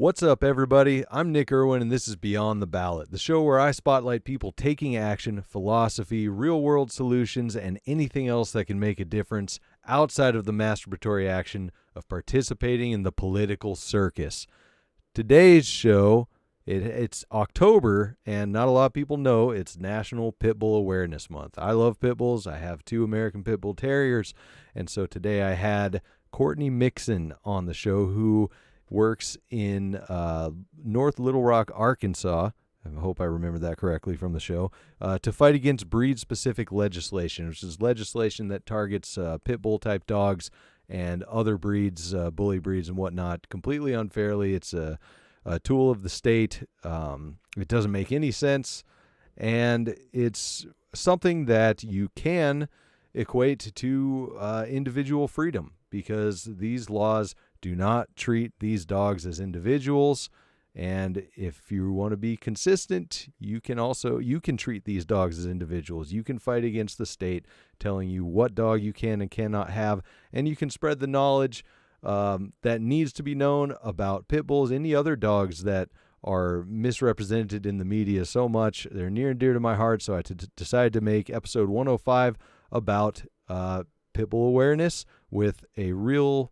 What's up, everybody? I'm Nick Irwin, and this is Beyond the Ballot, the show where I spotlight people taking action, philosophy, real-world solutions, and anything else that can make a difference outside of the masturbatory action of participating in the political circus. Today's show, it's October, and not a lot of people know it's National Pitbull Awareness Month. I love pit bulls. I have 2 American Pit Bull Terriers, and so today I had Courtney Mixon on the show, who works in North Little Rock, Arkansas. I hope I remember that correctly from the show, to fight against breed-specific legislation, which is legislation that targets pit bull-type dogs and other breeds, bully breeds and whatnot, completely unfairly. It's a tool of the state. It doesn't make any sense, and it's something that you can equate to individual freedom, because these laws do not treat these dogs as individuals. And if you want to be consistent, you can treat these dogs as individuals. You can fight against the state telling you what dog you can and cannot have, and you can spread the knowledge that needs to be known about pit bulls, any other dogs that are misrepresented in the media so much. They're near and dear to my heart, so I decided to make episode 105 about pit bull awareness with a real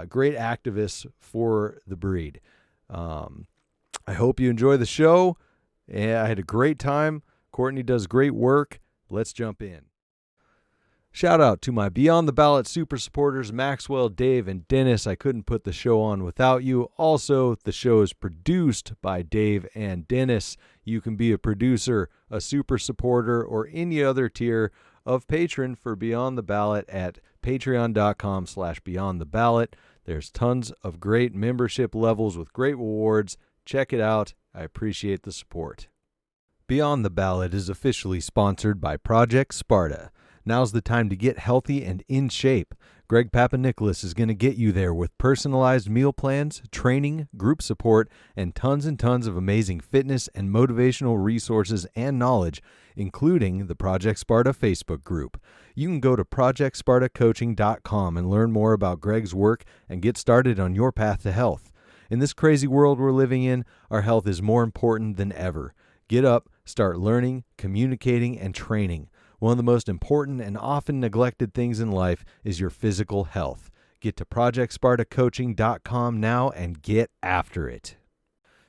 great activists for the breed. I hope you enjoy the show. I had a great time. Courtney does great work. Let's jump in. Shout out to my Beyond the Ballot super supporters, Maxwell, Dave, and Dennis. I couldn't put the show on without you. Also, the show is produced by Dave and Dennis. You can be a producer, a super supporter, or any other tier of patron for Beyond the Ballot at patreon.com/beyondtheballot. There's tons of great membership levels with great rewards. Check it out. I appreciate the support. Beyond the Ballot is officially sponsored by Project Sparta. Now's the time to get healthy and in shape. Greg Papanicholas is going to get you there with personalized meal plans, training, group support, and tons of amazing fitness and motivational resources and knowledge, including the Project Sparta Facebook group. You can go to projectspartacoaching.com and learn more about Greg's work and get started on your path to health. In this crazy world we're living in, our health is more important than ever. Get up, start learning, communicating, and training. One of the most important and often neglected things in life is your physical health. Get to projectspartacoaching.com now and get after it.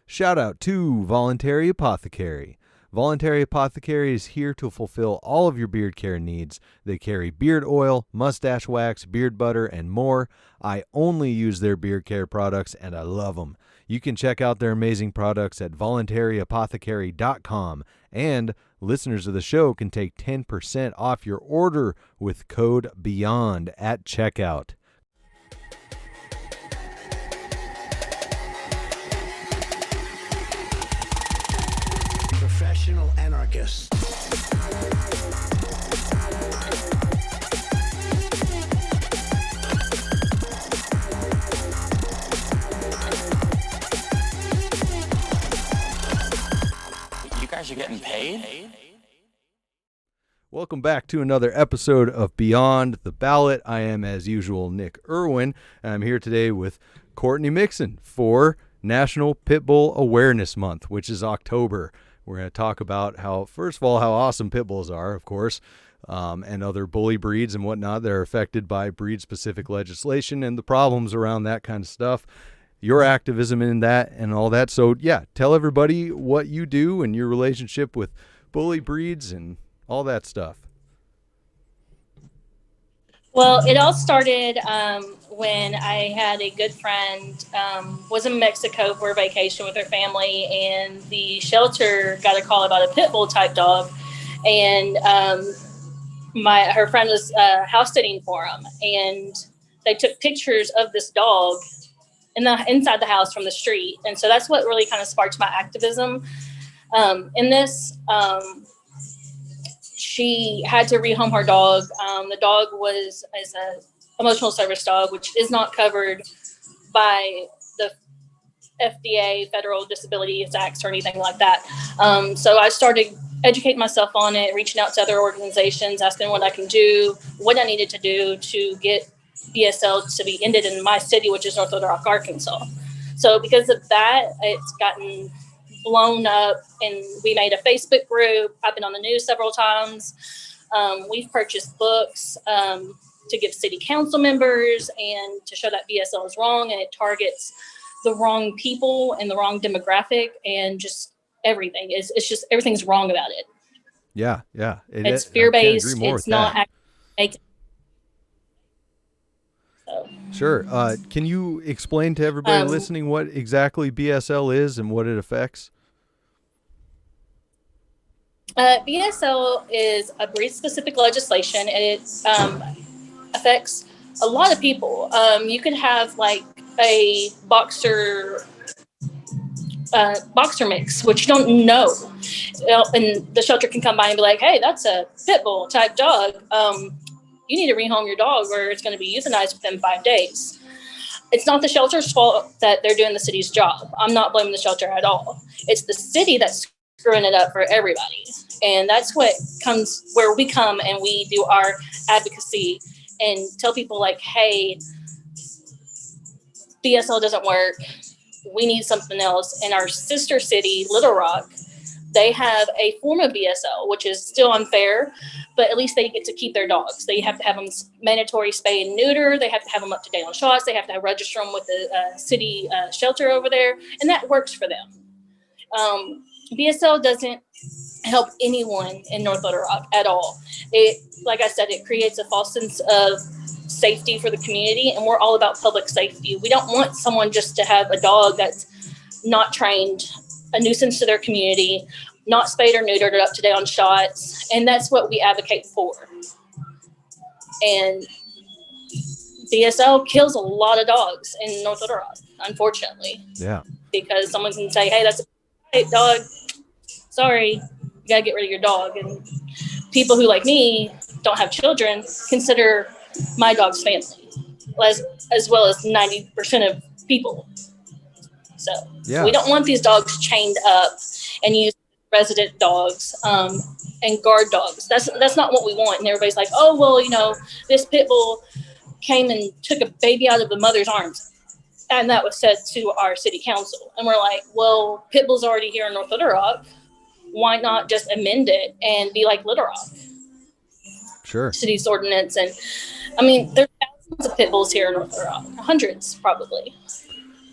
Shout out to Voluntary Apothecary. Voluntary Apothecary is here to fulfill all of your beard care needs. They carry beard oil, mustache wax, beard butter, and more. I only use their beard care products, and I love them. You can check out their amazing products at voluntарyapothecary.com, and listeners of the show can take 10% off your order with code BEYOND at checkout. Professional anarchists. You guys are getting paid? Welcome back to another episode of Beyond the Ballot. I am, as usual, Nick Irwin, and I'm here today with Courtney Mixon for National Pit Bull Awareness Month, which is October. We're going to talk about first of all, how awesome pit bulls are, of course, and other bully breeds and whatnot that are affected by breed-specific legislation and the problems around that kind of stuff, your activism in that and all that. So, yeah, tell everybody what you do and your relationship with bully breeds and all that stuff. Well, it all started when I had a good friend, was in Mexico for a vacation with her family, and the shelter got a call about a pit bull type dog, and her friend was house sitting for him, and they took pictures of this dog inside the house from the street, and so that's what really kind of sparked my activism in this. She had to rehome her dog. The dog is an emotional service dog, which is not covered by the FDA, Federal Disability Acts, or anything like that. So I started educating myself on it, reaching out to other organizations, asking what I can do, what I needed to do to get BSL to be ended in my city, which is North Little Rock, Arkansas. So because of that, it's gotten blown up, and we made a Facebook group. I've been on the news several times. We've purchased books to give city council members and to show that BSL is wrong, and it targets the wrong people and the wrong demographic, and just everything. It's just everything's wrong about it. Yeah. It's fear-based. It's not making. So. Sure. Can you explain to everybody listening what exactly BSL is and what it affects? BSL is a breed-specific legislation, and it affects a lot of people. You could have like a boxer mix, which you don't know, and the shelter can come by and be like, "Hey, that's a pit bull type dog. You need to rehome your dog, or it's going to be euthanized within 5 days." It's not the shelter's fault that they're doing the city's job. I'm not blaming the shelter at all. It's the city that's screwing it up for everybody. And that's what comes where we come and we do our advocacy and tell people like, hey, BSL doesn't work. We need something else. In our sister city, Little Rock, they have a form of BSL, which is still unfair, but at least they get to keep their dogs. They have to have them mandatory spay and neuter. They have to have them up to date on shots. They have to register them with the city shelter over there, and that works for them. BSL doesn't help anyone in North Little Rock at all. It, like I said, it creates a false sense of safety for the community, and we're all about public safety. We don't want someone just to have a dog that's not trained, a nuisance to their community, not spayed or neutered, or up to date on shots, and that's what we advocate for. And BSL kills a lot of dogs in North Little Rock, unfortunately. Yeah. Because someone can say, hey, that's a dog. Sorry, you got to get rid of your dog. And people who, like me, don't have children consider my dog's family, as well as 90% of people. So we don't want these dogs chained up and used resident dogs and guard dogs. That's not what we want. And everybody's like, oh, well, you know, this pit bull came and took a baby out of the mother's arms. And that was said to our city council. And we're like, well, pit bull's already here in North Little Rock. Why not just amend it and be like Little Rock? Sure. City's ordinance. And I mean, there's thousands of pit bulls here in North Little Rock, hundreds probably.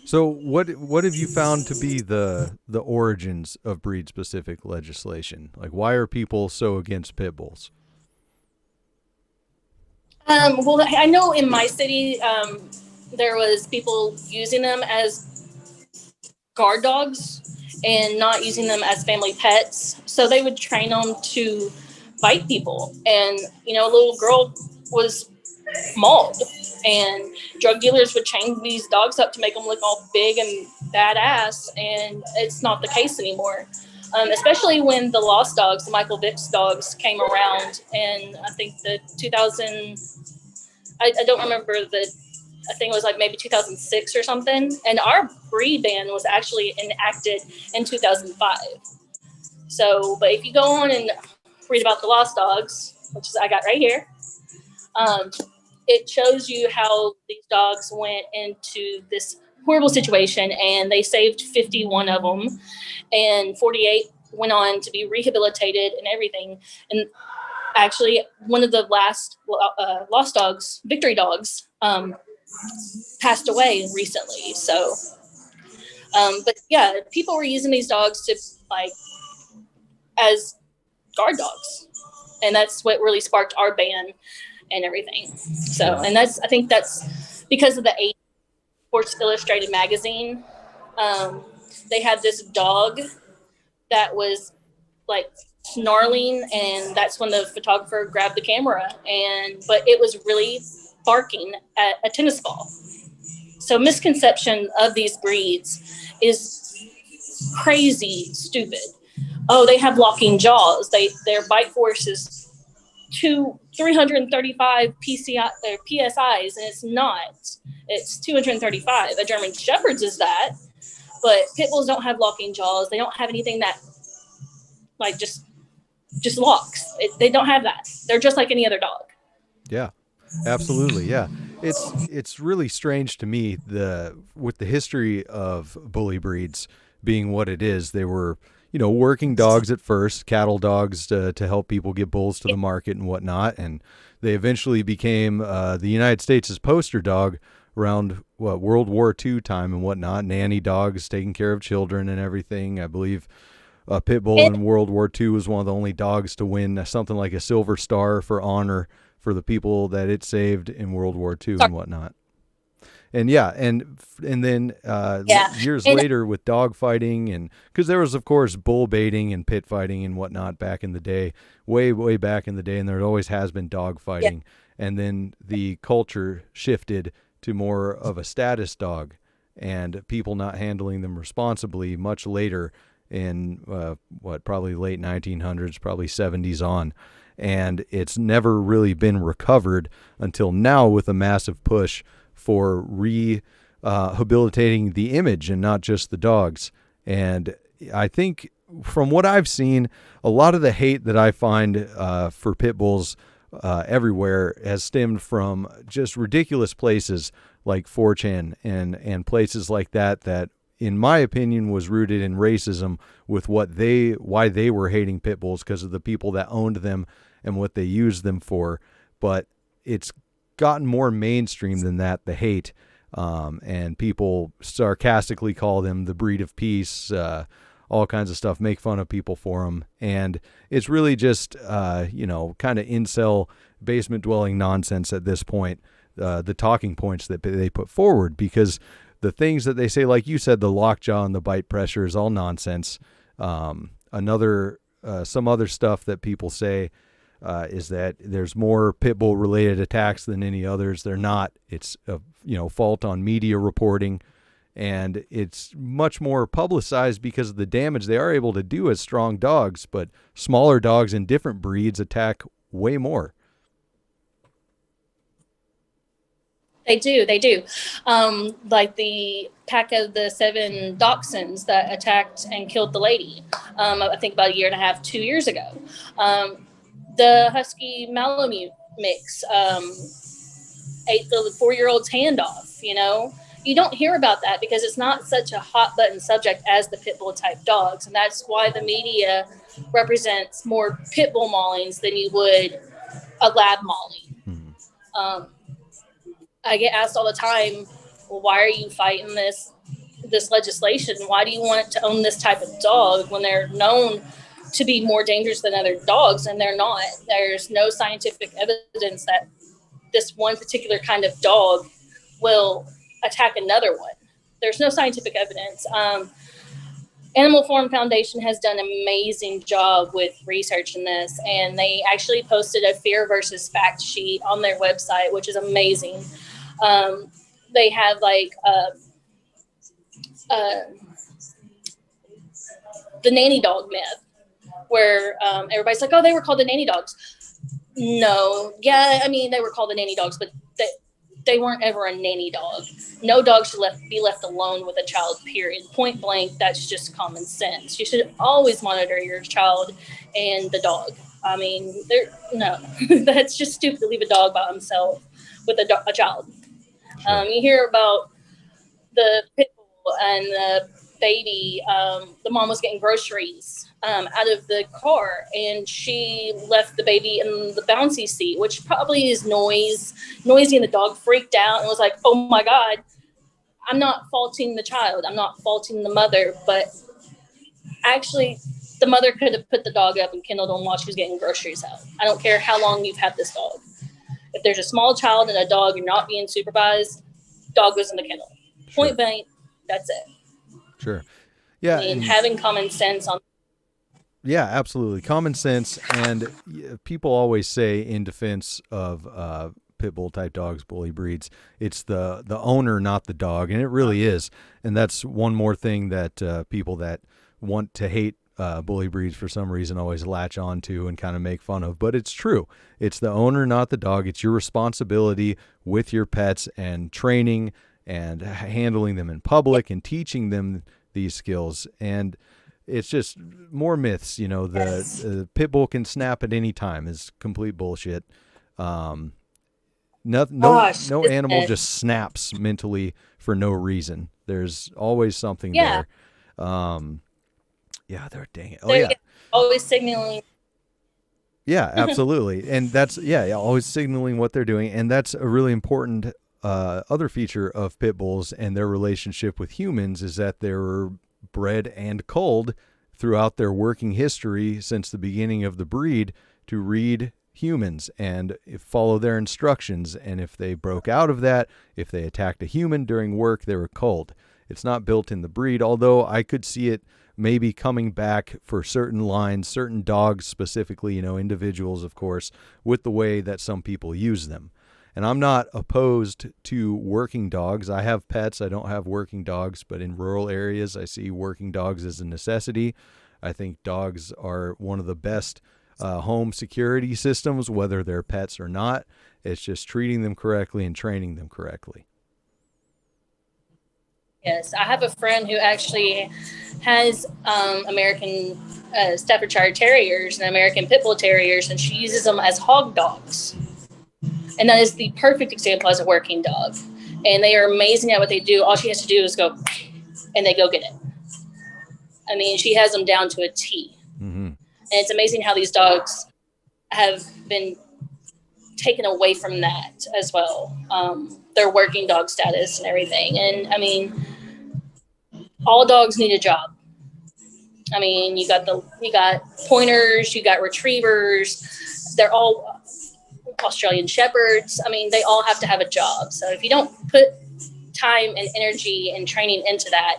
So what have you found to be the origins of breed-specific legislation? Like, why are people so against pit bulls? Well, I know in my city, there was people using them as guard dogs and not using them as family pets. So they would train them to bite people. And, you know, a little girl was mauled, and drug dealers would chain these dogs up to make them look all big and badass. And it's not the case anymore. Especially when the Lost Dogs, the Michael Vick's dogs, came around. And I think the 2000, I don't remember I think it was like maybe 2006 or something. And our breed ban was actually enacted in 2005. So, but if you go on and read about the Lost Dogs, which is I got right here, it shows you how these dogs went into this horrible situation, and they saved 51 of them, and 48 went on to be rehabilitated and everything. And actually, one of the last Lost Dogs, Victory Dogs, passed away recently. So, but yeah, people were using these dogs to like as guard dogs, and that's what really sparked our ban and everything. So, and I think that's because of the Sports Illustrated magazine. They had this dog that was like snarling, and that's when the photographer grabbed the camera, but it was really barking at a tennis ball. So misconception of these breeds is crazy stupid. Oh, they have locking jaws. Their bite force is 335 PSIs, and it's not. It's 235. A German Shepherd's is that, but pit bulls don't have locking jaws. They don't have anything that like just locks. They don't have that. They're just like any other dog. Yeah, absolutely. Yeah. It's really strange to me with the history of bully breeds being what it is. They were, working dogs at first, cattle dogs to help people get bulls to the market and whatnot, and they eventually became the United States' poster dog around World War II time and whatnot. Nanny dogs taking care of children and everything. I believe a pit bull in World War II was one of the only dogs to win something like a Silver Star for honor for the people that it saved in World War II and whatnot. And then years later with dog fighting, and because there was, of course, bull baiting and pit fighting and whatnot back in the day, way back in the day, and there always has been dog fighting. And then the culture shifted to more of a status dog, and people not handling them responsibly much later in probably late 1900s, probably 70s on. And it's never really been recovered until now with a massive push for rehabilitating the image and not just the dogs. And I think from what I've seen, a lot of the hate that I find for pit bulls everywhere has stemmed from just ridiculous places like 4chan and places like that in my opinion was rooted in racism with why they were hating pit bulls because of the people that owned them and what they used them for. But it's gotten more mainstream than that, the hate, and people sarcastically call them the breed of peace, all kinds of stuff, make fun of people for them. And it's really just, kind of incel basement dwelling nonsense at this point, the talking points that they put forward, because the things that they say, like you said, the lockjaw and the bite pressure is all nonsense. Some other stuff that people say is that there's more pit bull related attacks than any others. They're not. It's a fault on media reporting, and it's much more publicized because of the damage they are able to do as strong dogs, but smaller dogs in different breeds attack way more. They do. Like the pack of the 7 dachshunds that attacked and killed the lady, I think about a year and a half, 2 years ago. The Husky Malamute mix ate the 4-year-old's hand off, You don't hear about that because it's not such a hot button subject as the pit bull type dogs. And that's why the media represents more pit bull maulings than you would a lab mauling. I get asked all the time, well, why are you fighting this legislation? Why do you want to own this type of dog when they're known to be more dangerous than other dogs? And they're not. There's no scientific evidence that this one particular kind of dog will attack another one. There's no scientific evidence. Animal Farm Foundation has done an amazing job with researching this, and they actually posted a fear versus fact sheet on their website, which is amazing. They have the nanny dog myth, where everybody's like, oh, they were called the nanny dogs. No, yeah, I mean, they were called the nanny dogs, but they weren't ever a nanny dog. No dog should be left alone with a child, period. Point blank, that's just common sense. You should always monitor your child and the dog. I mean, that's just stupid to leave a dog by himself with a child. Sure. You hear about the pit bull and the baby. The mom was getting groceries out of the car, and she left the baby in the bouncy seat, which probably is noisy, and the dog freaked out and was like, oh my God. I'm not faulting the child. I'm not faulting the mother, but actually the mother could have put the dog up and kenneled him while she was getting groceries out. I don't care how long you've had this dog. If there's a small child and a dog, you're not being supervised, dog goes in the kennel. Sure. Point blank, that's it. Sure. Yeah. I mean, having common sense on. Yeah, absolutely. Common sense. And people always say in defense of pit bull type dogs, bully breeds, it's the owner, not the dog. And it really is. And that's one more thing that people that want to hate bully breeds for some reason always latch on to and kind of make fun of. But it's true. It's the owner, not the dog. It's your responsibility with your pets and training and handling them in public and teaching them these skills. And it's just more myths, the pit bull can snap at any time is complete bullshit. Gosh, no isn't animal it? just snaps mentally for no reason. There's always something Yeah. there. Yeah, they're dang it. Oh They're yeah. always signaling. Yeah, absolutely. And that's, yeah, always signaling what they're doing. And that's a really important other feature of pit bulls and their relationship with humans is that they were bred and culled throughout their working history since the beginning of the breed to read humans and follow their instructions. And if they broke out of that, if they attacked a human during work, they were culled. It's not built in the breed, although I could see it maybe coming back for certain lines, certain dogs specifically, individuals, of course, with the way that some people use them. And I'm not opposed to working dogs. I have pets. I don't have working dogs, but in rural areas, I see working dogs as a necessity. I think dogs are one of the best home security systems, whether they're pets or not. It's just treating them correctly and training them correctly. Yes, I have a friend who actually has American Staffordshire Terriers and American Pit Bull Terriers, and she uses them as hog dogs. And that is the perfect example as a working dog. And they are amazing at what they do. All she has to do is go, and they go get it. I mean, she has them down to a T. Mm-hmm. And it's amazing how these dogs have been taken away from that as well. Their working dog status and everything. And I mean, all dogs need a job. I mean, you got pointers, you got retrievers. They're all Australian shepherds. I mean, they all have to have a job. So if you don't put time and energy and training into that,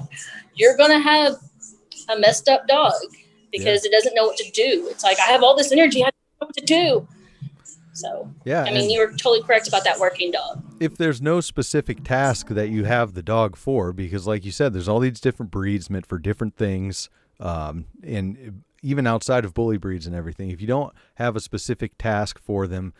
you're going to have a messed up dog because it doesn't know what to do. It's like, I have all this energy, I don't know what to do. So, yeah, I mean, you were totally correct about that working dog. If there's no specific task that you have the dog for, because like you said, there's all these different breeds meant for different things, and even outside of bully breeds and everything, if you don't have a specific task for them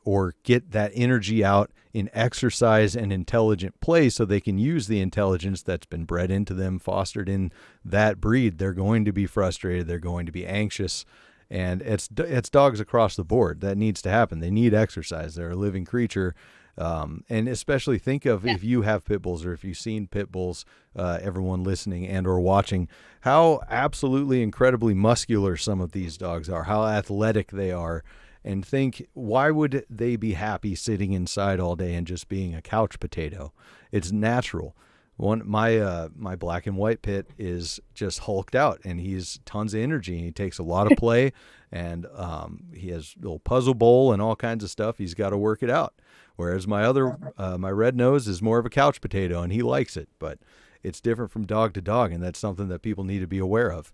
or get that energy out in exercise and intelligent play so they can use the intelligence that's been bred into them, fostered in that breed, they're going to be frustrated. They're going to be anxious. And it's dogs across the board. That needs to happen. They need exercise. They're a living creature. And especially think of if you have pit bulls or if you've seen pit bulls, everyone listening and or watching, how absolutely incredibly muscular some of these dogs are, how athletic they are. And think, why would they be happy sitting inside all day and just being a couch potato? It's natural. My black and white pit is just hulked out, and he's tons of energy. And he takes a lot of play, and he has a little puzzle bowl and all kinds of stuff. He's got to work it out. Whereas my red nose is more of a couch potato, and he likes it. But it's different from dog to dog, and that's something that people need to be aware of.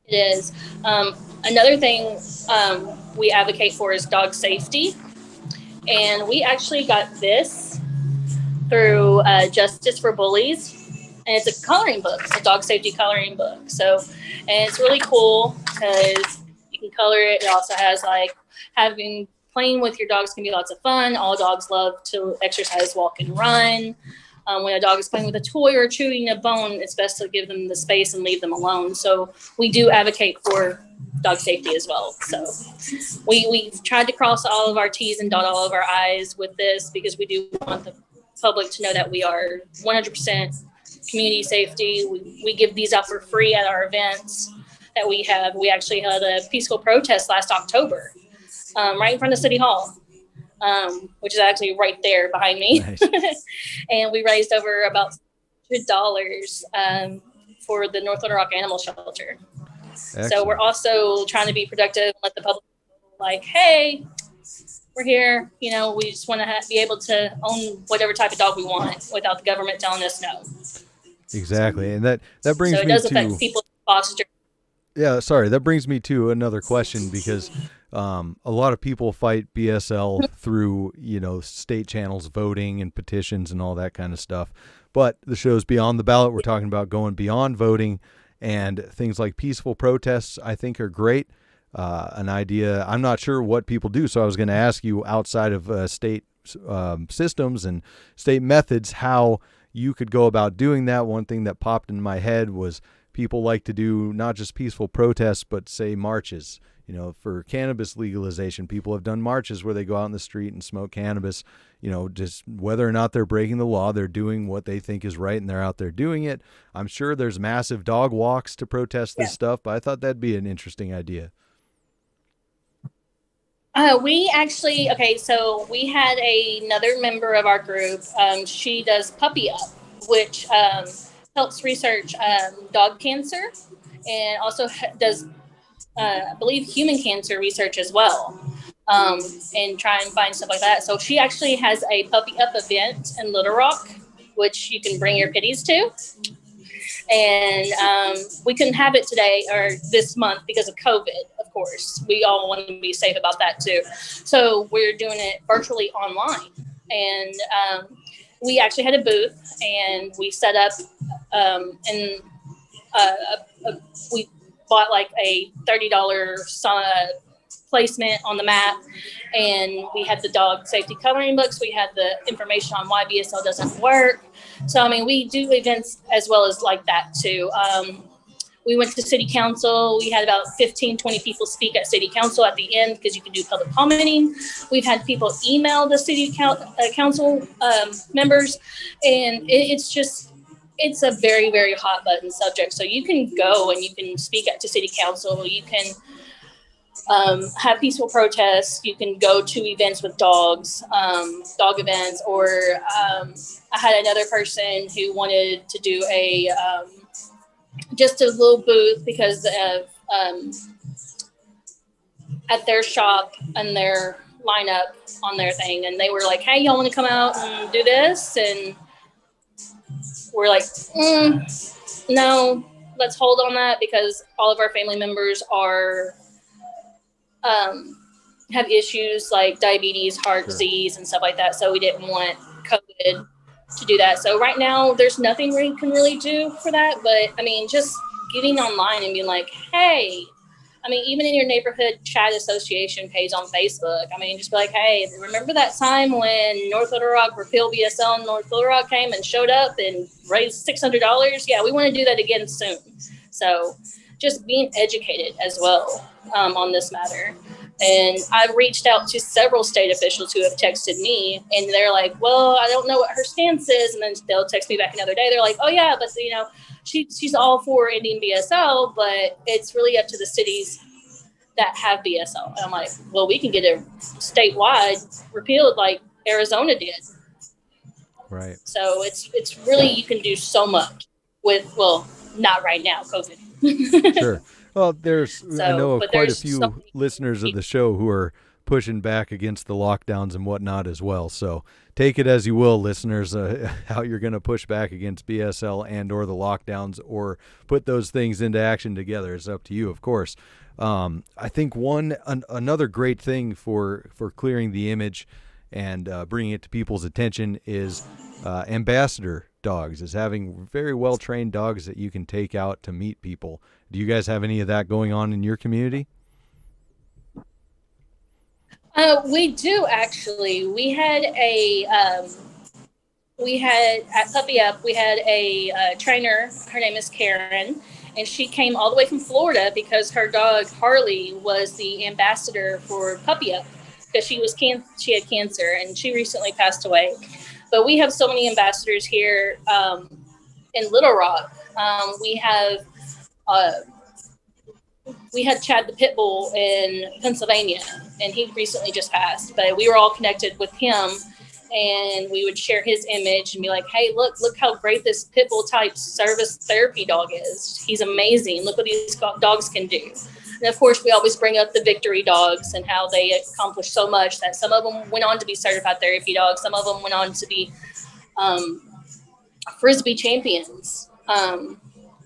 It is. Another thing we advocate for is dog safety, and we actually got this through Justice for Bullies, and it's a coloring book. It's a dog safety coloring book. So, and it's really cool because you can color it. It also has playing with your dogs can be lots of fun. All dogs love to exercise, walk, and run. When a dog is playing with a toy or chewing a bone, it's best to give them the space and leave them alone. So we do advocate for dog safety as well. So we've tried to cross all of our T's and dot all of our I's with this because we do want the public to know that we are 100% community safety. We give these out for free at our events that we have. We actually had a peaceful protest last October, right in front of City Hall, which is actually right there behind me. Nice. And we raised over about $100 for the North Little Rock Animal Shelter. Excellent. So we're also trying to be productive and let the public know, like, hey, we're here. You know, we just want to be able to own whatever type of dog we want without the government telling us no. Exactly. And that brings So it me does to affect people foster. Yeah, sorry. That brings me to another question because a lot of people fight BSL through, state channels, voting and petitions and all that kind of stuff. But the show's Beyond the Ballot. We're talking about going beyond voting, and things like peaceful protests, I think, are great. An idea, I'm not sure what people do, so I was going to ask you, outside of state systems and state methods, how you could go about doing that. One thing that popped in my head was people like to do not just peaceful protests, but say marches. for cannabis legalization, people have done marches where they go out in the street and smoke cannabis, just whether or not they're breaking the law, they're doing what they think is right and they're out there doing it. I'm sure there's massive dog walks to protest this stuff, but I thought that'd be an interesting idea. We actually, so we had another member of our group. She does Puppy Up, which helps research dog cancer, and also does, I believe, human cancer research as well, and try and find stuff like that. So she actually has a Puppy Up event in Little Rock, which you can bring your pitties to. And we couldn't have it today or this month because of COVID, of course. We all want to be safe about that too. So we're doing it virtually online. And we actually had a booth, and we set up and we bought like a $30 placement on the map, and we had the dog safety coloring books. We had the information on why BSL doesn't work. So, I mean, we do events as well as like that too. We went to city council. We had about 15, 20 people speak at city council at the end because you can do public commenting. We've had people email the city council members, and it's a very, very hot button subject. So you can go and you can speak to city council. You can have peaceful protests. You can go to events with dogs, dog events, or I had another person who wanted to do just a little booth because of at their shop and their lineup on their thing, and they were like, "Hey, y'all want to come out and do this?" And we're like, "No, let's hold on that because all of our family members are." Have issues like diabetes, heart disease, and stuff like that. So we didn't want COVID to do that. So right now, there's nothing we can really do for that. But I mean, just getting online and being like, hey, I mean, even in your neighborhood chat association page on Facebook, I mean, just be like, hey, remember that time when North Little Rock repealed BSL and North Little Rock came and showed up and raised $600? Yeah, we want to do that again soon. So just being educated as well on this matter. And I've reached out to several state officials who have texted me, and they're like, well, I don't know what her stance is. And then they'll text me back another day. They're like, oh, yeah, but, she's all for ending BSL, but it's really up to the cities that have BSL. And I'm like, well, we can get it statewide repealed like Arizona did. Right. So it's really, you can do so much with, well, not right now, COVID. Sure. Well, I know of quite a few listeners of the show who are pushing back against the lockdowns and whatnot as well. So take it as you will, listeners, how you're going to push back against BSL and or the lockdowns or put those things into action together. It's up to you, of course. I think another great thing for clearing the image and bringing it to people's attention is ambassador dogs, is having very well-trained dogs that you can take out to meet people. Do you guys have any of that going on in your community? We do, actually. We had at Puppy Up, we had a trainer. Her name is Karen, and she came all the way from Florida because her dog Harley was the ambassador for Puppy Up because she had cancer, and she recently passed away. But we have so many ambassadors here in Little Rock. We had Chad the Pit Bull in Pennsylvania, and he recently just passed. But we were all connected with him, and we would share his image and be like, hey, look how great this Pit Bull type service therapy dog is. He's amazing. Look what these dogs can do. And of course, we always bring up the victory dogs and how they accomplished so much, that some of them went on to be certified therapy dogs. Some of them went on to be Frisbee champions.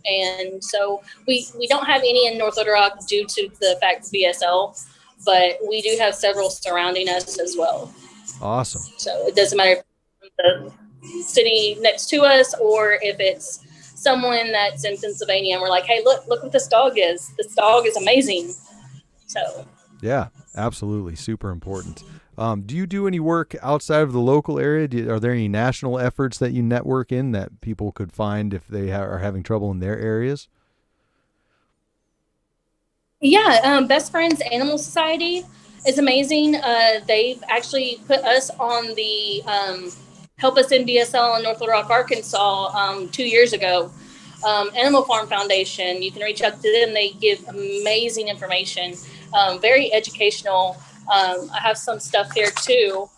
And so we don't have any in North Little Rock due to the fact of BSL, but we do have several surrounding us as well. Awesome. So it doesn't matter if it's the city next to us or if it's someone that's in Pennsylvania and we're like, hey, look what this dog is. This dog is amazing. So yeah, absolutely. Super important. Do you do any work outside of the local area? Are there any national efforts that you network in that people could find if they are having trouble in their areas? Yeah, Best Friends Animal Society is amazing. They've actually put us on the Help Us in BSL in North Little Rock, Arkansas 2 years ago. Animal Farm Foundation, you can reach out to them. They give amazing information, very educational. I have some stuff here too,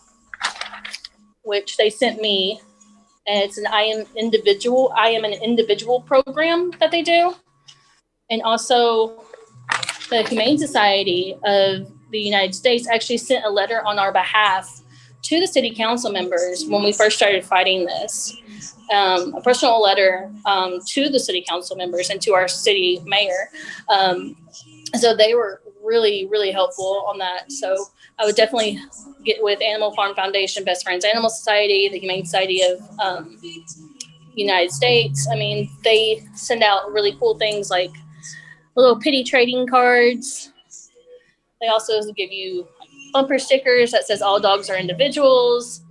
which they sent me. And it's an I am an individual program that they do. And also the Humane Society of the United States actually sent a letter on our behalf to the city council members when we first started fighting this. A personal letter to the city council members and to our city mayor. So they were really, really helpful on that. So I would definitely get with Animal Farm Foundation, Best Friends Animal Society, the Humane Society of United States. I mean, they send out really cool things like little pity trading cards. They also give you bumper stickers that says all dogs are individuals.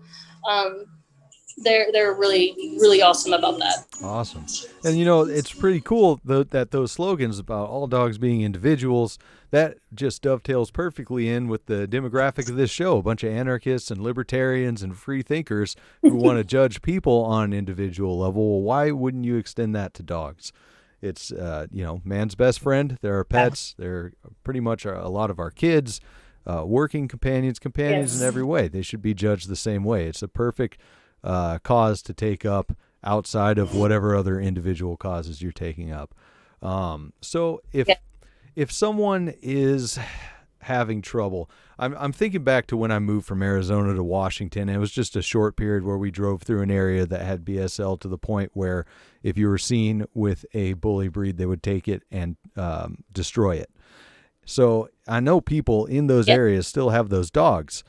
They're really, really awesome about that. Awesome. And, it's pretty cool that those slogans about all dogs being individuals, that just dovetails perfectly in with the demographic of this show. A bunch of anarchists and libertarians and free thinkers who want to judge people on an individual level. Well, why wouldn't you extend that to dogs? It's, man's best friend. There are pets. They're pretty much a lot of our kids, working companions Yes. in every way. They should be judged the same way. It's a perfect cause to take up outside of whatever other individual causes you're taking up. So if someone is having trouble, I'm thinking back to when I moved from Arizona to Washington. It was just a short period where we drove through an area that had BSL to the point where if you were seen with a bully breed, they would take it and destroy it. So I know people in those areas still have those dogs,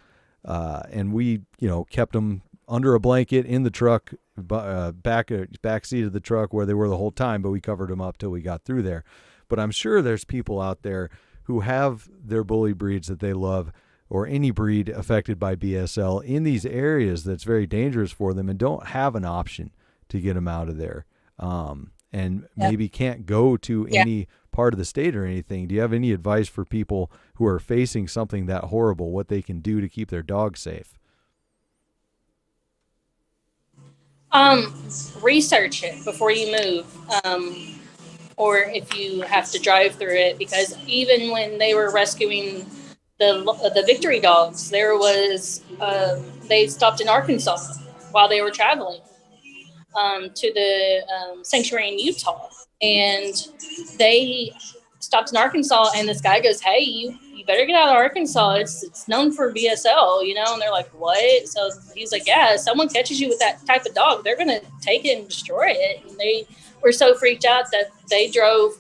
and we, kept them under a blanket in the truck, back seat of the truck where they were the whole time, but we covered them up till we got through there. But I'm sure there's people out there who have their bully breeds that they love, or any breed affected by BSL in these areas that's very dangerous for them and don't have an option to get them out of there. And maybe can't go to any part of the state or anything. Do you have any advice for people who are facing something that horrible, what they can do to keep their dog safe? Research it before you move, or if you have to drive through it, because even when they were rescuing the victory dogs, there was they stopped in Arkansas while they were traveling to the sanctuary in Utah, and they stopped in Arkansas, and this guy goes, "Hey, you better get out of Arkansas. It's known for BSL, And they're like, "What?" So he's like, "Yeah, if someone catches you with that type of dog, they're gonna take it and destroy it." And they were so freaked out that they drove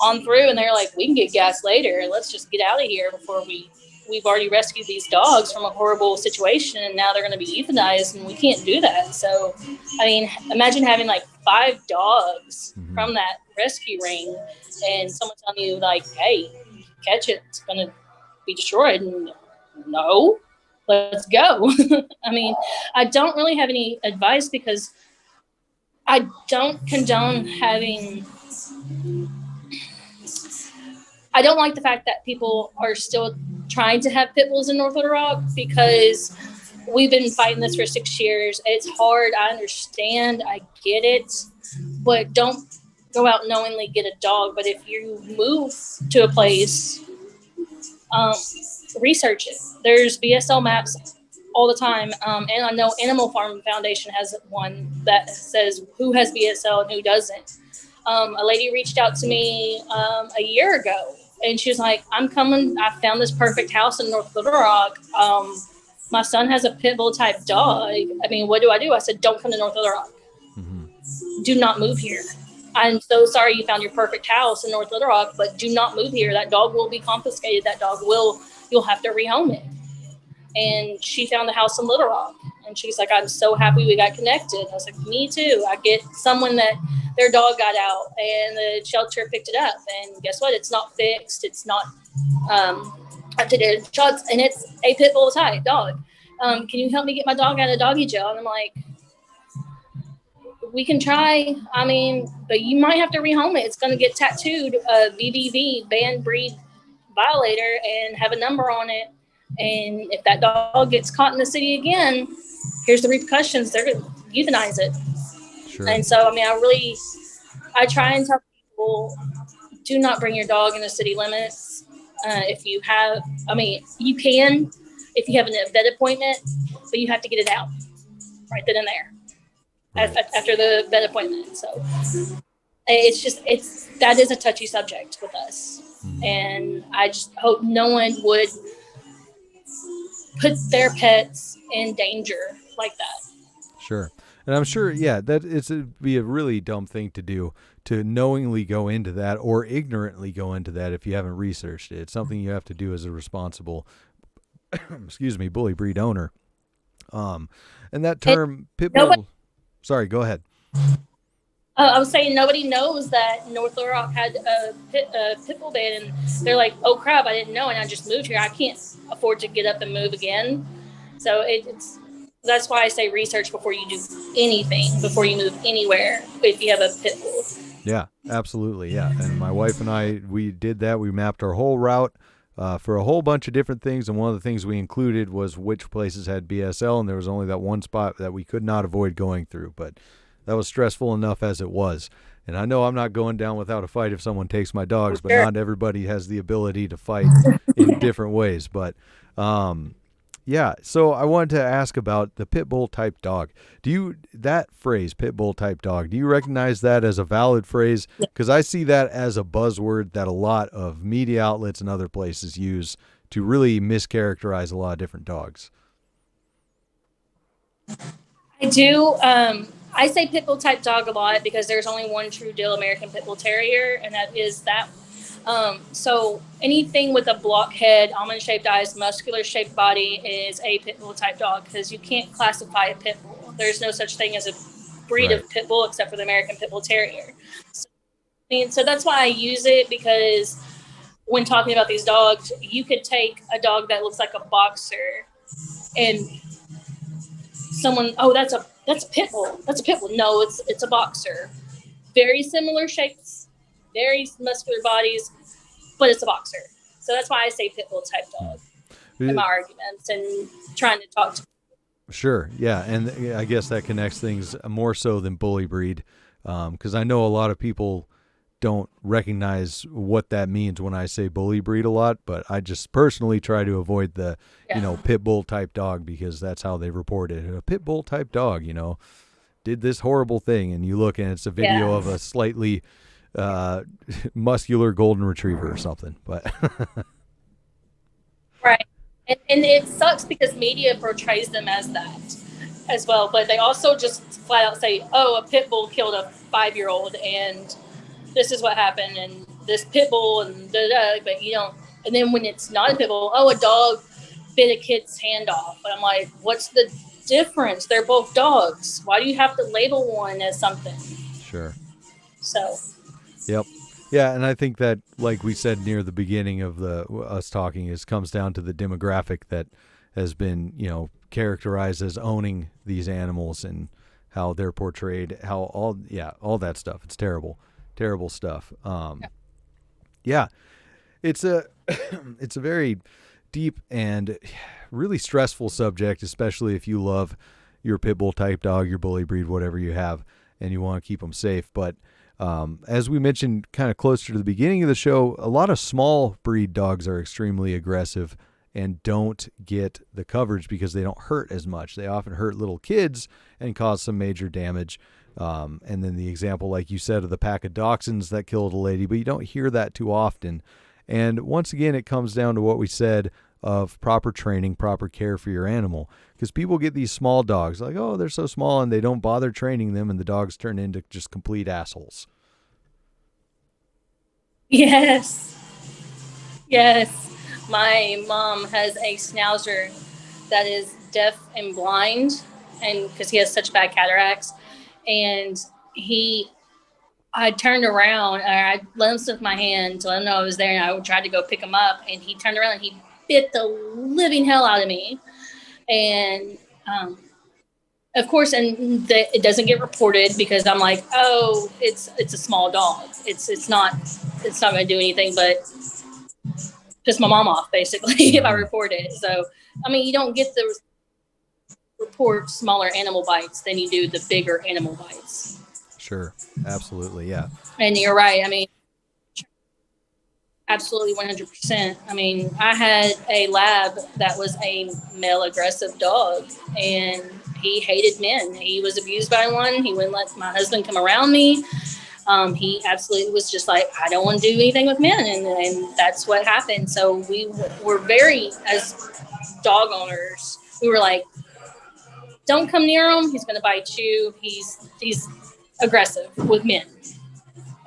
on through, and they're like, "We can get gas later. Let's just get out of here before we've already rescued these dogs from a horrible situation, and now they're going to be euthanized, and we can't do that." So, I mean, imagine having like 5 dogs from that rescue ring, and someone telling you like, "Hey, catch it, it's going to be destroyed." And no, let's go. I mean, I don't really have any advice because I don't condone I don't like the fact that people are still trying to have pit bulls in North Little Rock, because we've been fighting this for 6 years. It's hard. I understand. I get it. But don't go out knowingly get a dog. But if you move to a place, research it. There's BSL maps all the time. And I know Animal Farm Foundation has one that says who has BSL and who doesn't. A lady reached out to me a year ago, and she was like, "I'm coming. I found this perfect house in North Little Rock. My son has a pit bull type dog. I mean, what do I do?" I said, "Don't come to North Little Rock. Do not move here. I'm so sorry you found your perfect house in North Little Rock, but do not move here. That dog will be confiscated. You'll have to rehome it." And she found the house in Little Rock, and she's like, "I'm so happy we got connected." I was like, "Me too." I get someone that their dog got out and the shelter picked it up, and guess what? It's not fixed. It's not up to their shots, and it's a pit bull type dog. Can you help me get my dog out of doggy jail? And I'm like, we can try. I mean, but you might have to rehome it. It's going to get tattooed, BBV, banned breed violator, and have a number on it. And if that dog gets caught in the city again, here's the repercussions. They're going to euthanize it. Sure. And so, I mean, I try and tell people, do not bring your dog in the city limits. If you have, I mean, you can if you have a vet appointment, but you have to get it out right then and there. Right. After the vet appointment. So that is a touchy subject with us. And I just hope no one would put their pets in danger like that. Sure. And I'm sure, yeah, that it'd be a really dumb thing to do, to knowingly go into that or ignorantly go into that if you haven't researched it. It's something you have to do as a responsible, bully breed owner. And that term, pit bull. Sorry, go ahead. I was saying nobody knows that North Little Rock had a pit bull ban, and they're like, "Oh crap, I didn't know," and I just moved here. I can't afford to get up and move again. So that's why I say research before you do anything, before you move anywhere. If you have a pit bull. Yeah, absolutely, yeah. And my wife and I, we did that. We mapped our whole route for a whole bunch of different things, and one of the things we included was which places had BSL, and there was only that one spot that we could not avoid going through, but that was stressful enough as it was. And I know I'm not going down without a fight if someone takes my dogs, but not everybody has the ability to fight in different ways. But yeah, so I wanted to ask about the pit bull type dog. That phrase, pit bull type dog, do you recognize that as a valid phrase? Because I see that as a buzzword that a lot of media outlets and other places use to really mischaracterize a lot of different dogs. I do. I say pit bull type dog a lot because there's only one true deal American Pit Bull Terrier, and that is that. So anything with a blockhead, almond-shaped eyes, muscular-shaped body is a pit bull type dog, because you can't classify a pit bull. There's no such thing as a breed of pit bull except for the American Pit Bull Terrier. So that's why I use it, because when talking about these dogs, you could take a dog that looks like a boxer and someone, that's a pit bull. That's a pit bull. No, it's a boxer. Very similar shapes, very muscular bodies, but it's a boxer. So that's why I say pit bull type dog in my arguments and trying to talk to people. Sure, yeah, and I guess that connects things more so than bully breed, because I know a lot of people don't recognize what that means when I say bully breed a lot, but I just personally try to avoid the, pit bull type dog, because that's how they report it. A pit bull type dog, did this horrible thing, and you look and it's a video of a slightly muscular golden retriever or something, but right. And it sucks because media portrays them as that as well, but they also just flat out say, "Oh, a pit bull killed a 5-year-old, and this is what happened, and this pit bull, and da-da," but you don't. And then when it's not a pit bull, a dog bit a kid's hand off. But I'm like, what's the difference? They're both dogs. Why do you have to label one as something? Sure. So. Yep. Yeah, and I think that, like we said near the beginning of us talking, comes down to the demographic that has been, characterized as owning these animals and how they're portrayed, how all that stuff. It's terrible. Terrible stuff. Yeah, it's a very deep and really stressful subject, especially if you love your pit bull type dog, your bully breed, whatever you have, and you want to keep them safe. But as we mentioned kind of closer to the beginning of the show, a lot of small breed dogs are extremely aggressive and don't get the coverage because they don't hurt as much. They often hurt little kids and cause some major damage. And then the example, like you said, of the pack of dachshunds that killed a lady, but you don't hear that too often. And once again, it comes down to what we said of proper training, proper care for your animal. Because people get these small dogs like, oh, they're so small, and they don't bother training them, and the dogs turn into just complete assholes. Yes. My mom has a schnauzer that is deaf and blind, and because he has such bad cataracts. And I turned around and I let him sniff my hand to let him know I was there, and I tried to go pick him up, and he turned around and he bit the living hell out of me. And of course, and it doesn't get reported because I'm like, oh, it's a small dog. It's not going to do anything but piss my mom off, basically, if I report it. So, I mean, you don't get the report smaller animal bites than you do the bigger animal bites. Sure. Absolutely. Yeah. And you're right. I mean, absolutely 100%. I mean, I had a lab that was a male aggressive dog, and he hated men. He was abused by one. He wouldn't let my husband come around me. He absolutely was just like, I don't want to do anything with men. And that's what happened. So we were very, as dog owners, we were like, don't come near him. He's going to bite you. He's aggressive with men.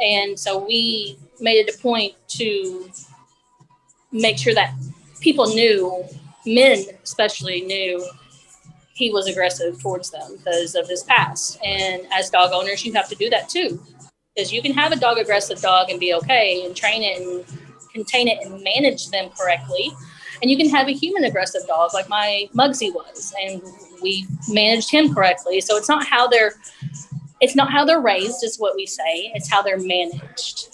And so we made it a point to make sure that people knew, men especially knew, he was aggressive towards them because of his past. And as dog owners, you have to do that too. Because you can have a dog aggressive dog and be okay and train it and contain it and manage them correctly. And you can have a human aggressive dog like my Muggsy was, and we managed him correctly. So it's not how they're raised is what we say. It's how they're managed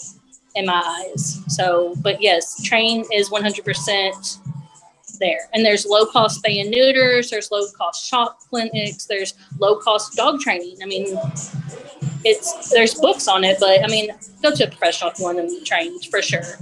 in my eyes. So, but yes, train is 100% there. And there's low cost spay and neuters. There's low cost shop clinics. There's low cost dog training. I mean, there's books on it, but I mean, go to a professional if you want to train for sure.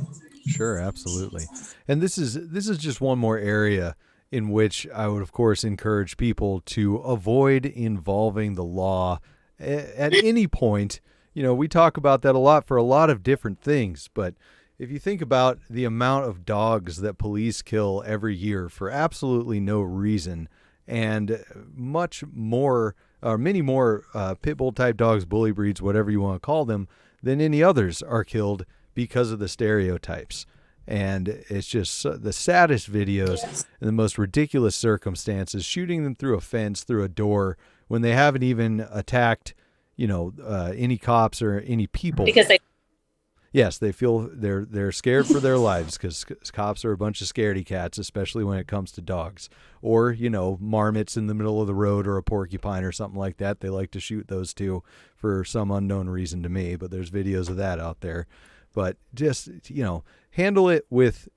Sure, absolutely. And this is just one more area in which I would, of course, encourage people to avoid involving the law at any point. You know, we talk about that a lot for a lot of different things, but if you think about the amount of dogs that police kill every year for absolutely no reason, and many more pit bull type dogs, bully breeds, whatever you want to call them, than any others are killed because of the stereotypes. And it's just the saddest videos and the most ridiculous circumstances, shooting them through a fence, through a door, when they haven't even attacked, any cops or any people. Because they feel they're scared for their lives because cops are a bunch of scaredy cats, especially when it comes to dogs. Or, marmots in the middle of the road or a porcupine or something like that. They like to shoot those too for some unknown reason to me, but there's videos of that out there. But just, handle it with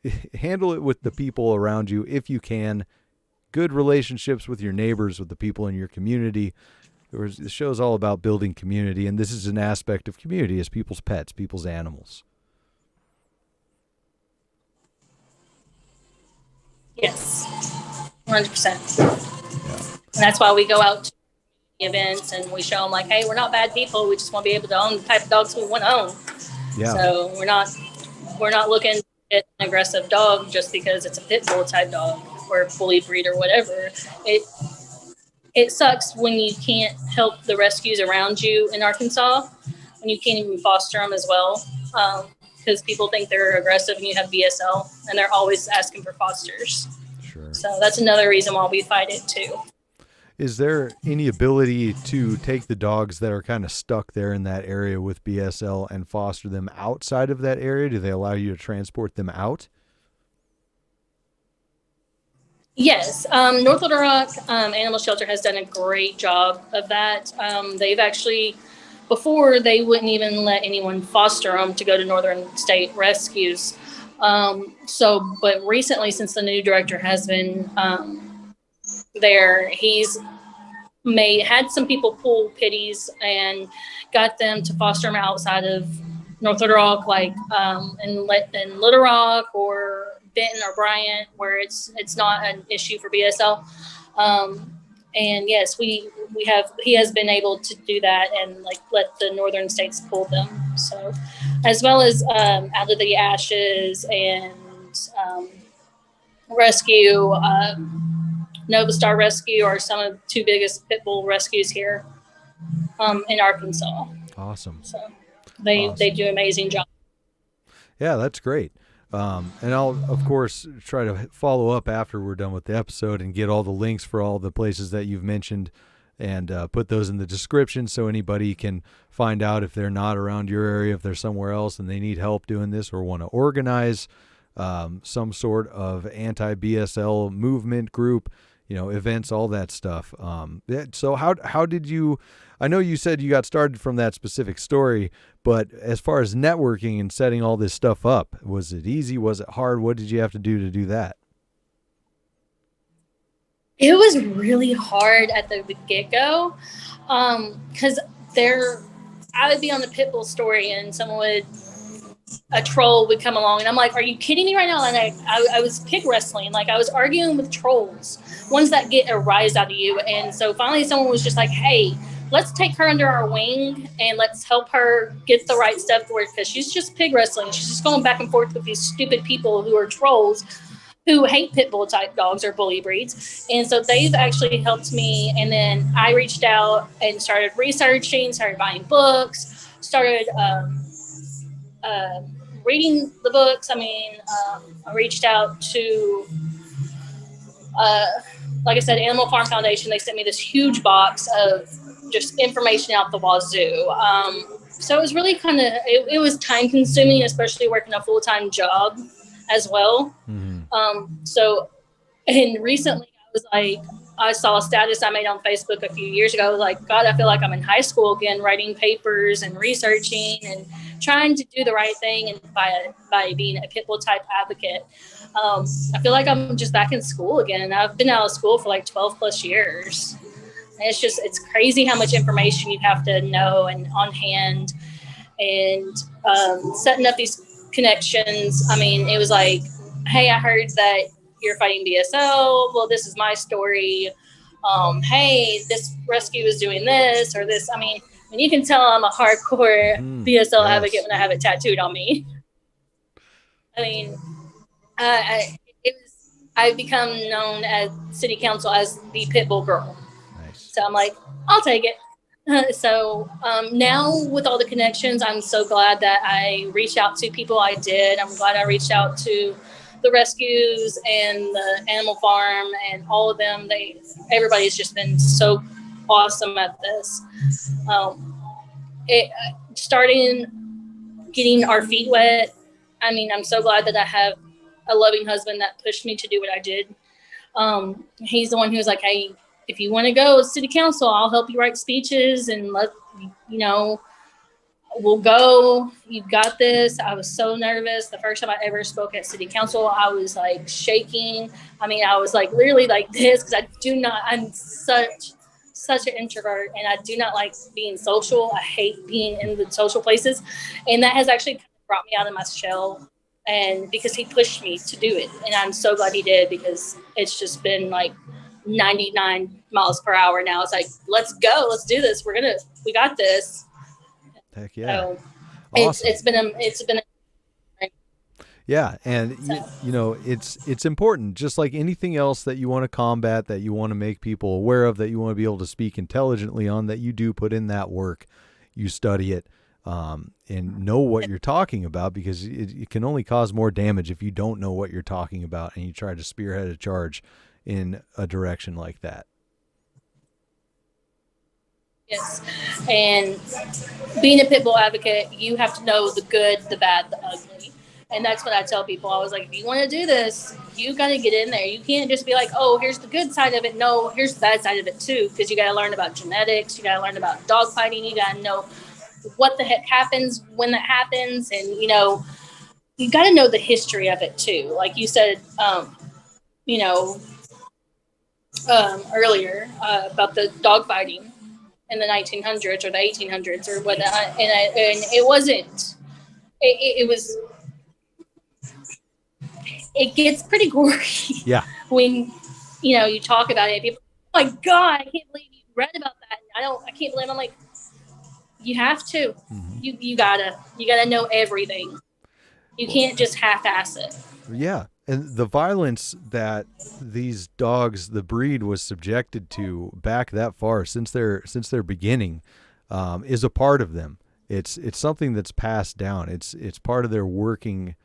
the people around you if you can. Good relationships with your neighbors, with the people in your community. The show's all about building community, and this is an aspect of community, as people's pets, people's animals. Yes, 100%. Yeah. And that's why we go out to events and we show them like, hey, we're not bad people. We just want to be able to own the type of dogs we want to own. Yeah. So we're not looking at an aggressive dog just because it's a pit bull type dog or a bully breed or whatever. It sucks when you can't help the rescues around you in Arkansas, when you can't even foster them as well, because people think they're aggressive and you have BSL, and they're always asking for fosters. Sure. So that's another reason why we fight it too. Is there any ability to take the dogs that are kind of stuck there in that area with BSL and foster them outside of that area? Do they allow you to transport them out? Yes. North Little Rock Animal Shelter has done a great job of that. They've actually, before, they wouldn't even let anyone foster them to go to Northern State Rescues. But recently, since the new director has been there, he's had some people pull pitties and got them to foster them outside of North Little Rock, like in Little Rock or Benton or Bryant, where it's not an issue for BSL. And yes, he has been able to do that and like let the northern states pull them. So, as well as Out of the Ashes and Rescue, Nova Star Rescue are some of the two biggest pit bull rescues here in Arkansas. Awesome. So they do an amazing job. Yeah, that's great. And I'll, of course, try to follow up after we're done with the episode and get all the links for all the places that you've mentioned and put those in the description so anybody can find out if they're not around your area, if they're somewhere else and they need help doing this or want to organize some sort of anti-BSL movement group. events, all that stuff. So how did you? I know you said you got started from that specific story, but as far as networking and setting all this stuff up, was it easy? Was it hard? What did you have to do that? It was really hard at the get-go, because I would be on the Pitbull story and a troll would come along and I'm like, are you kidding me right now? And I was pig wrestling. Like I was arguing with trolls, ones that get a rise out of you. And so finally someone was just like, hey, let's take her under our wing and let's help her get the right stuff for it, because she's just pig wrestling. She's just going back and forth with these stupid people who are trolls who hate pit bull type dogs or bully breeds. And so they've actually helped me. And then I reached out and started researching, started buying books, started reading the books. I reached out to, like I said, Animal Farm Foundation. They sent me this huge box of just information out the wazoo. So it was really it was time consuming, especially working a full-time job as well. Mm-hmm. And recently I saw a status I made on Facebook a few years ago. Like, God, I feel like I'm in high school again, writing papers and researching and trying to do the right thing. And by being a pit bull type advocate, I feel like I'm just back in school again. And I've been out of school for like 12 plus years. And it's crazy how much information you have to know and on hand, and setting up these connections. It was like, hey, I heard that you're fighting BSL. Well, this is my story. Hey, this rescue is doing this or this. And you can tell I'm a hardcore BSL advocate when I have it tattooed on me. I've become known at city council as the Pitbull girl. Nice. So I'm like, I'll take it. So now with all the connections, I'm so glad that I reached out to people I did. I'm glad I reached out to the rescues and the animal farm and all of them. Everybody's just been so awesome at this. Starting getting our feet wet. I'm so glad that I have a loving husband that pushed me to do what I did. He's the one who's like, hey, if you want to go to city council, I'll help you write speeches and we'll go. You got this. I was so nervous. The first time I ever spoke at city council, I was like shaking. I was like literally like this, because I'm such an introvert and I do not like being social. I hate being in the social places. And that has actually brought me out of my shell, and because he pushed me to do it. And I'm so glad he did, because it's just been like 99 miles per hour now. It's like, let's go, let's do this. We got this. Heck yeah. So awesome. it's been yeah. And it's important, just like anything else that you want to combat, that you want to make people aware of, that you want to be able to speak intelligently on, that you do put in that work, you study it, and know what you're talking about, because it can only cause more damage if you don't know what you're talking about and you try to spearhead a charge in a direction like that. Yes. And being a pit bull advocate, you have to know the good, the bad, the ugly. And that's what I tell people. I was like, if you want to do this, you got to get in there. You can't just be like, oh, here's the good side of it. No, here's the bad side of it too. Because you got to learn about genetics. You got to learn about dog fighting. You got to know what the heck happens when that happens. And, you got to know the history of it too. Like you said, earlier about the dog fighting in the 1900s or the 1800s or whatnot. And it wasn't, it was, it gets pretty gory. Yeah. When, you talk about it, people, oh my God, I can't believe you read about that. I can't believe. I'm like, you have to. Mm-hmm. You gotta know everything. You can't just half-ass it. Yeah. And the violence that these dogs, the breed, was subjected to back that far since their beginning, is a part of them. It's something that's passed down. It's part of their working,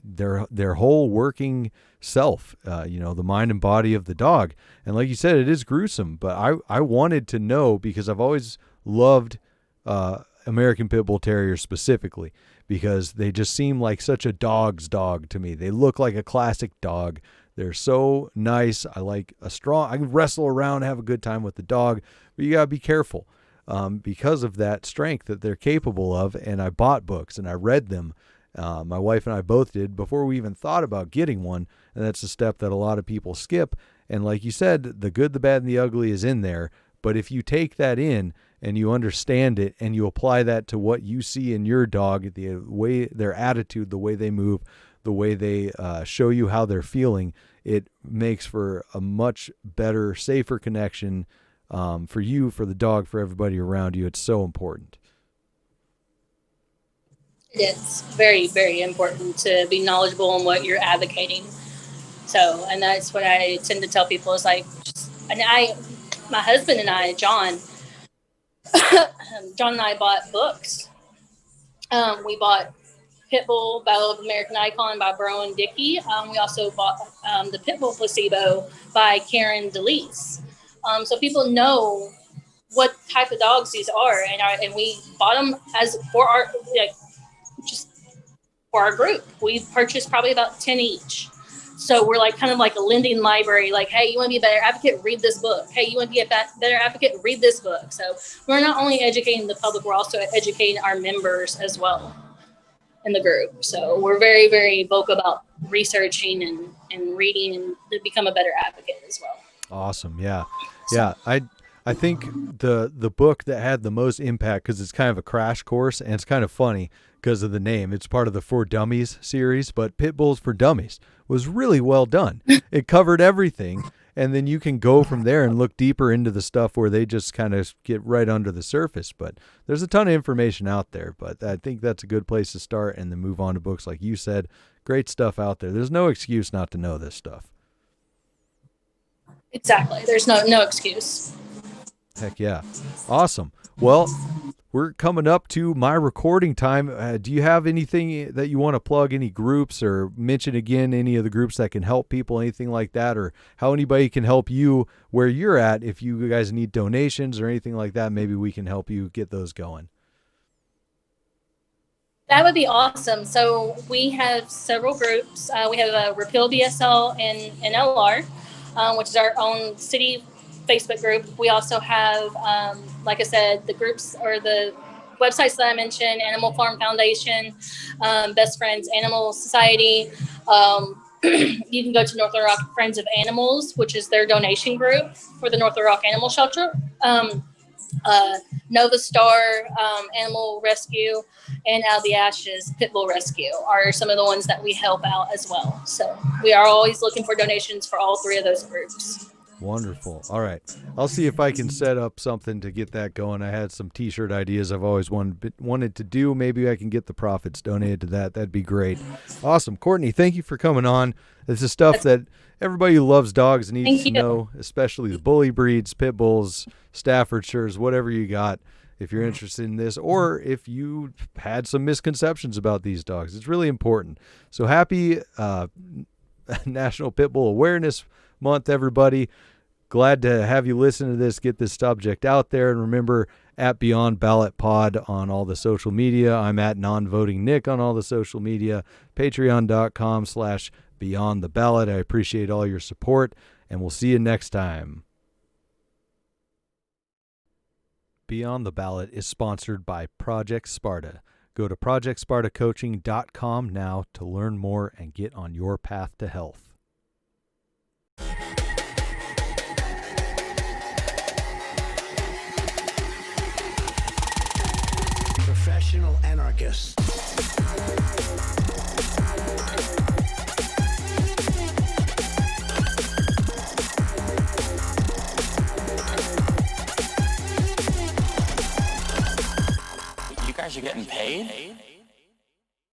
their whole working self. The mind and body of the dog. And like you said, it is gruesome. But I wanted to know, because I've always loved American Pit Bull Terriers specifically, because they just seem like such a dog's dog to me. They look like a classic dog. They're so nice. I can wrestle around, have a good time with the dog, but you got to be careful because of that strength that they're capable of. And I bought books and I read them. My wife and I both did before we even thought about getting one. And that's a step that a lot of people skip. And like you said, the good, the bad, and the ugly is in there. But if you take that in and you understand it and you apply that to what you see in your dog, the way their attitude, the way they move, the way they show you how they're feeling, it makes for a much better, safer connection for you, for the dog, for everybody around you. It's so important. It's very, very important to be knowledgeable in what you're advocating. So, and that's what I tend to tell people is like, my husband and I, John and I bought books. We bought Pitbull, Battle of American Icon by Burrow and Dickey. We also bought the Pitbull Placebo by Karen DeLeese. So people know what type of dogs these are, and we bought them for our group. We purchased probably about 10 each. So we're like kind of like a lending library. Like, hey, you want to be a better advocate? Read this book. Hey, you want to be a better advocate? Read this book. So we're not only educating the public, we're also educating our members as well in the group. So we're very, very vocal about researching and reading and to become a better advocate as well. Awesome. Yeah. Yeah. I think the book that had the most impact, because it's kind of a crash course and it's kind of funny because of the name. It's part of the For Dummies series, but Pitbulls for Dummies was really well done. It covered everything. And then you can go from there and look deeper into the stuff where they just kind of get right under the surface. But there's a ton of information out there. But I think that's a good place to start and then move on to books like you said. Great stuff out there. There's no excuse not to know this stuff. Exactly. There's no excuse. Heck yeah. Awesome. Well, we're coming up to my recording time. Do you have anything that you want to plug, any groups, or mention again any of the groups that can help people, anything like that, or how anybody can help you where you're at? If you guys need donations or anything like that, maybe we can help you get those going. That would be awesome. So we have several groups. We have a Repeal BSL and NLR, which is our own city Facebook group. We also have, like I said, the groups or the websites that I mentioned, Animal Farm Foundation, Best Friends Animal Society. You can go to North Little Rock Friends of Animals, which is their donation group for the North Little Rock Animal Shelter. Nova Star Animal Rescue and Out of the Ashes Pitbull Rescue are some of the ones that we help out as well. So we are always looking for donations for all three of those groups. Wonderful. All right. I'll see if I can set up something to get that going. I had some t-shirt ideas I've always wanted to do. Maybe I can get the profits donated to that. That'd be great. Awesome. Courtney, thank you for coming on. This is stuff that everybody who loves dogs needs to know, especially the bully breeds, pit bulls, Staffordshires, whatever you got. If you're interested in this, or if you had some misconceptions about these dogs, it's really important. So happy National Pit Bull Awareness Month, everybody. Glad to have you listen to this, get this subject out there. And remember, at Beyond Ballot Pod on all the social media. I'm at Non-Voting Nick on all the social media. Patreon.com/Beyond the Ballot. I appreciate all your support, and we'll see you next time. Beyond the Ballot is sponsored by Project Sparta. Go to projectspartacoaching.com now to learn more and get on your path to health. Professional anarchists. You guys are getting paid?